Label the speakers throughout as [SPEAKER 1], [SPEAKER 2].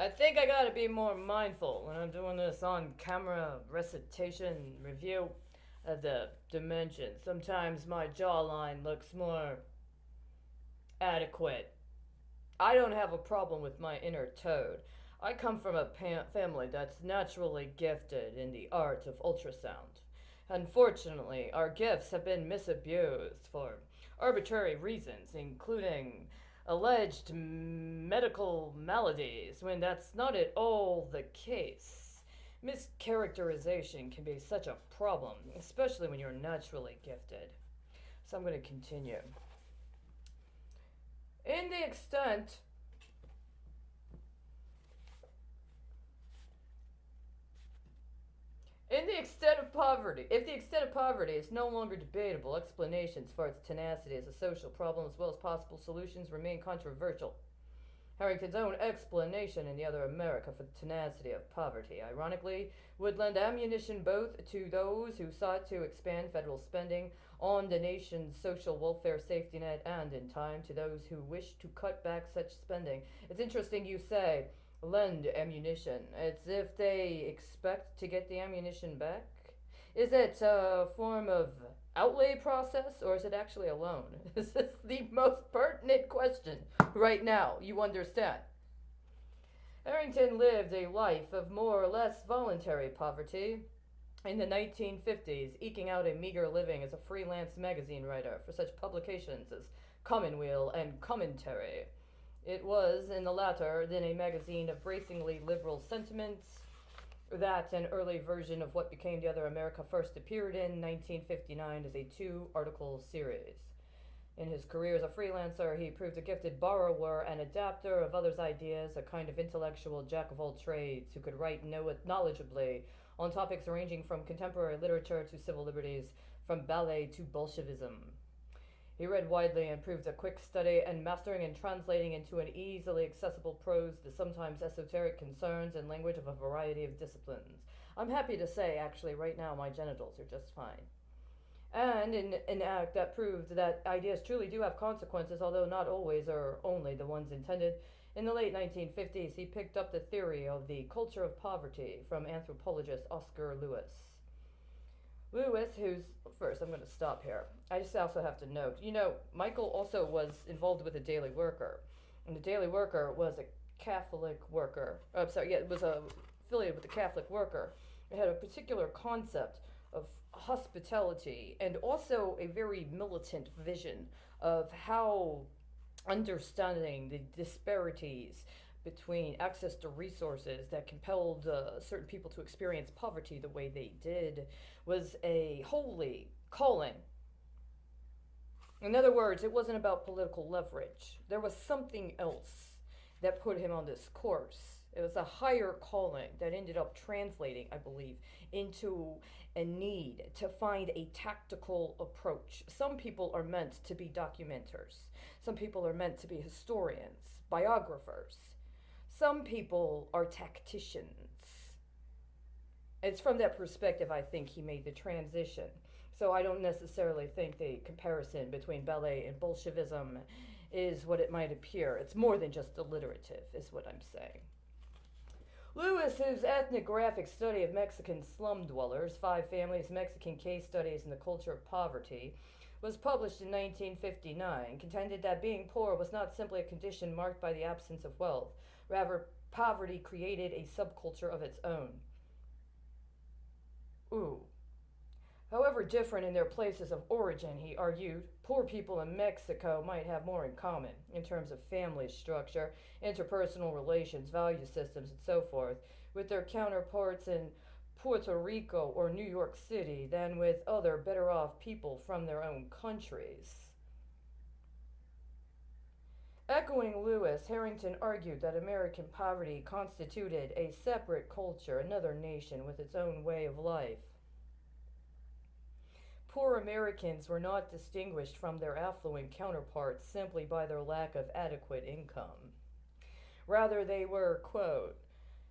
[SPEAKER 1] I think I gotta be more mindful when I'm doing this on camera recitation review of the dimensions. Sometimes my jawline looks more adequate. I don't have a problem with my inner toad. I come from a family that's naturally gifted in the art of ultrasound. Unfortunately, our gifts have been misused for arbitrary reasons, including alleged medical maladies, when that's not at all the case. Mischaracterization can be such a problem, especially when you're naturally gifted. So I'm going to continue. In the extent In the extent of poverty, if the extent of poverty is no longer debatable, explanations for its tenacity as a social problem as well as possible solutions remain controversial. Harrington's own explanation in The Other America for the tenacity of poverty, ironically, would lend ammunition both to those who sought to expand federal spending on the nation's social welfare safety net and, in time, to those who wish to cut back such spending. It's interesting you say lend ammunition. It's if they expect to get the ammunition back. Is it a form of outlay process or is it actually a loan? This is the most pertinent question right now, you understand. Harrington lived a life of more or less voluntary poverty in the 1950s, eking out a meager living as a freelance magazine writer for such publications as Commonweal and Commentary. It was, in the latter, then a magazine of bracingly liberal sentiments that an early version of what became The Other America first appeared in 1959 as a two-article series. In his career as a freelancer, he proved a gifted borrower and adapter of others' ideas, a kind of intellectual jack of all trades who could write knowledgeably on topics ranging from contemporary literature to civil liberties, from ballet to Bolshevism. He read widely and proved a quick study and mastering and translating into an easily accessible prose the sometimes esoteric concerns and language of a variety of disciplines. I'm happy to say, actually, right now my genitals are just fine. And in an act that proved that ideas truly do have consequences, although not always or only the ones intended, in the late 1950s he picked up the theory of the culture of poverty from anthropologist Oscar Lewis. Lewis, who's first, I'm going to stop here. I just also have to note, Michael also was involved with the Daily Worker, and the Daily Worker was a Catholic worker. It was affiliated with the Catholic Worker. It had a particular concept of hospitality and also a very militant vision of how understanding the disparities between access to resources that compelled certain people to experience poverty the way they did was a holy calling. In other words, it wasn't about political leverage. There was something else that put him on this course. It was a higher calling that ended up translating, I believe, into a need to find a tactical approach. Some people are meant to be documenters. Some people are meant to be historians, biographers. Some people are tacticians. It's from that perspective I think he made the transition. So I don't necessarily think the comparison between ballet and Bolshevism is what it might appear. It's more than just alliterative, is what I'm saying. Lewis, whose ethnographic study of Mexican slum dwellers, Five Families, Mexican Case Studies in the Culture of Poverty, was published in 1959, contended that being poor was not simply a condition marked by the absence of wealth. Rather, poverty created a subculture of its own. Ooh. However different in their places of origin, he argued, poor people in Mexico might have more in common in terms of family structure, interpersonal relations, value systems, and so forth, with their counterparts in Puerto Rico or New York City than with other better off people from their own countries. Echoing Lewis, Harrington argued that American poverty constituted a separate culture, another nation with its own way of life. Poor Americans were not distinguished from their affluent counterparts simply by their lack of adequate income. Rather, they were, quote,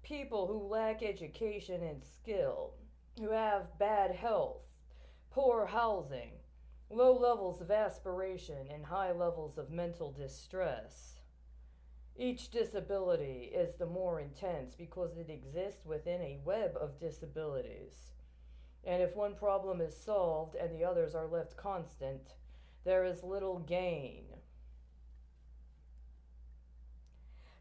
[SPEAKER 1] people who lack education and skill, who have bad health, poor housing, low levels of aspiration, and high levels of mental distress. Each disability is the more intense because it exists within a web of disabilities. And if one problem is solved and the others are left constant, there is little gain.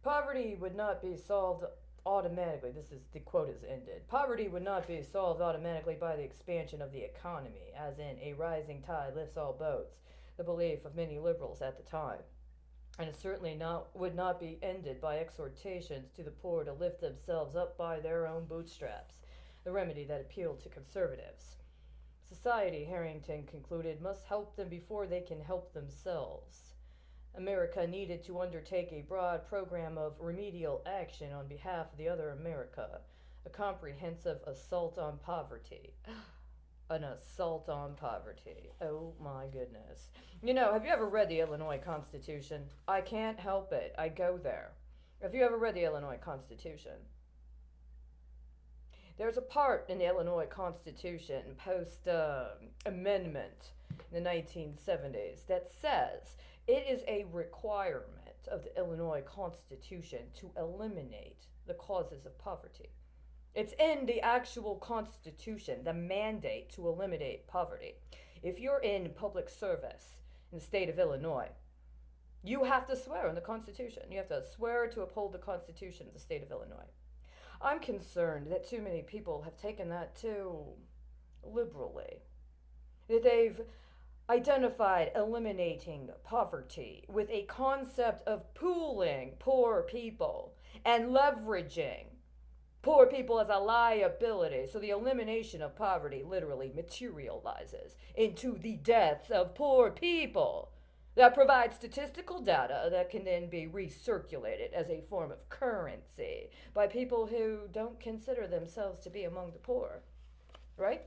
[SPEAKER 1] Poverty would not be solved automatically. This is the quote has ended. Poverty would not be solved automatically by the expansion of the economy, as in a rising tide lifts all boats, the belief of many liberals at the time. And it certainly would not be ended by exhortations to the poor to lift themselves up by their own bootstraps, the remedy that appealed to conservatives. Society, Harrington concluded, must help them before they can help themselves. America needed to undertake a broad program of remedial action on behalf of the other America, a comprehensive assault on poverty. An assault on poverty. Oh my goodness. You know, have you ever read the Illinois Constitution? I can't help it. I go there. Have you ever read the Illinois Constitution? There's a part in the Illinois Constitution, post amendment in the 1970s, that says it is a requirement of the Illinois Constitution to eliminate the causes of poverty. It's in the actual Constitution, the mandate to eliminate poverty. If you're in public service in the state of Illinois, you have to swear on the Constitution. You have to swear to uphold the Constitution of the state of Illinois. I'm concerned that too many people have taken that too liberally. That they've identified eliminating poverty with a concept of pooling poor people and leveraging poor people as a liability. So the elimination of poverty literally materializes into the deaths of poor people. That provides statistical data that can then be recirculated as a form of currency by people who don't consider themselves to be among the poor. Right?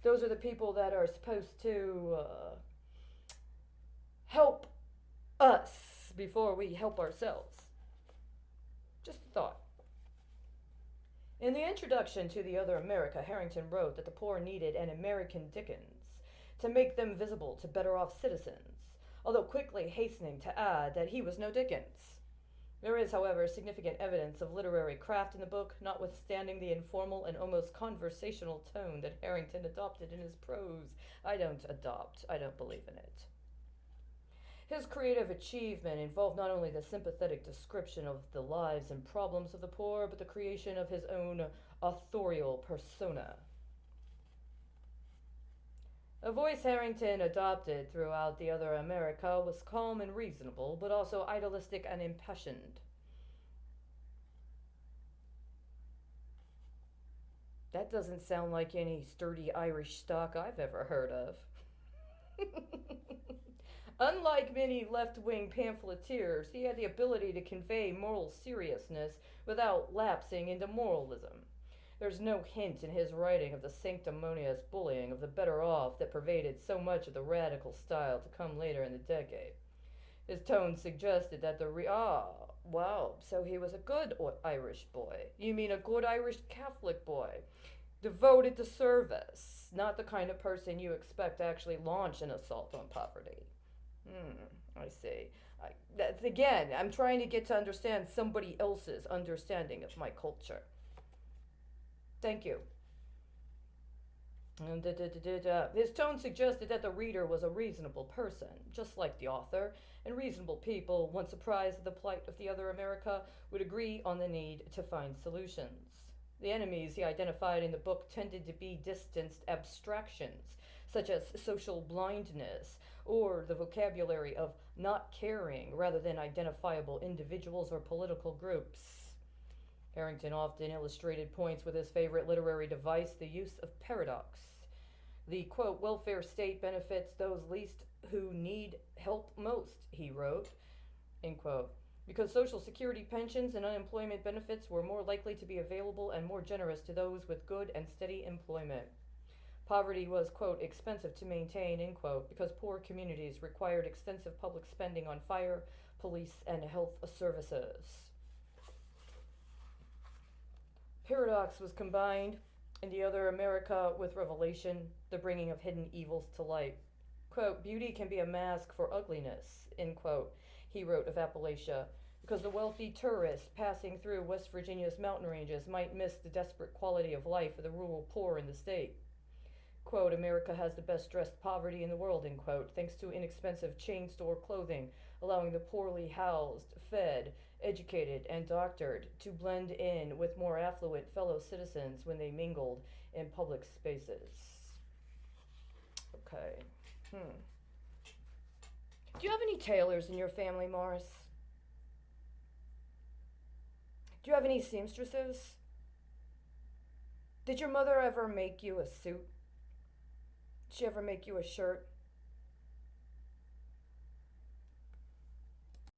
[SPEAKER 1] Those are the people that are supposed to help us before we help ourselves. Just a thought. In the introduction to The Other America, Harrington wrote that the poor needed an American Dickens to make them visible to better off citizens, although quickly hastening to add that he was no Dickens. There is, however, significant evidence of literary craft in the book, notwithstanding the informal and almost conversational tone that Harrington adopted in his prose. I don't believe in it. His creative achievement involved not only the sympathetic description of the lives and problems of the poor, but the creation of his own authorial persona. The voice Harrington adopted throughout The Other America was calm and reasonable, but also idealistic and impassioned. That doesn't sound like any sturdy Irish stock I've ever heard of. Unlike many left-wing pamphleteers, he had the ability to convey moral seriousness without lapsing into moralism. There's no hint in his writing of the sanctimonious bullying of the better off that pervaded so much of the radical style to come later in the decade. His tone suggested that so he was a good Irish boy. You mean a good Irish Catholic boy, devoted to service, not the kind of person you expect to actually launch an assault on poverty. I see. I'm trying to get to understand somebody else's understanding of my culture. Thank you. His tone suggested that the reader was a reasonable person, just like the author, and reasonable people, once apprised of the plight of the other America, would agree on the need to find solutions. The enemies he identified in the book tended to be distanced abstractions, such as social blindness, or the vocabulary of not caring rather than identifiable individuals or political groups. Harrington often illustrated points with his favorite literary device, the use of paradox. The, quote, welfare state benefits those least who need help most, he wrote, end quote, because Social Security pensions and unemployment benefits were more likely to be available and more generous to those with good and steady employment. Poverty was, quote, expensive to maintain, end quote, because poor communities required extensive public spending on fire, police, and health services. Paradox was combined in The Other America with revelation, the bringing of hidden evils to light. Quote, beauty can be a mask for ugliness, end quote, he wrote of Appalachia. because the wealthy tourist passing through West Virginia's mountain ranges might miss the desperate quality of life of the rural poor in the state. Quote, America has the best dressed poverty in the world, end quote, thanks to inexpensive chain store clothing, allowing the poorly housed, fed, educated, and doctored to blend in with more affluent fellow citizens when they mingled in public spaces. Okay. Do you have any tailors in your family, Morris? Do you have any seamstresses? Did your mother ever make you a suit? Did she ever make you a shirt?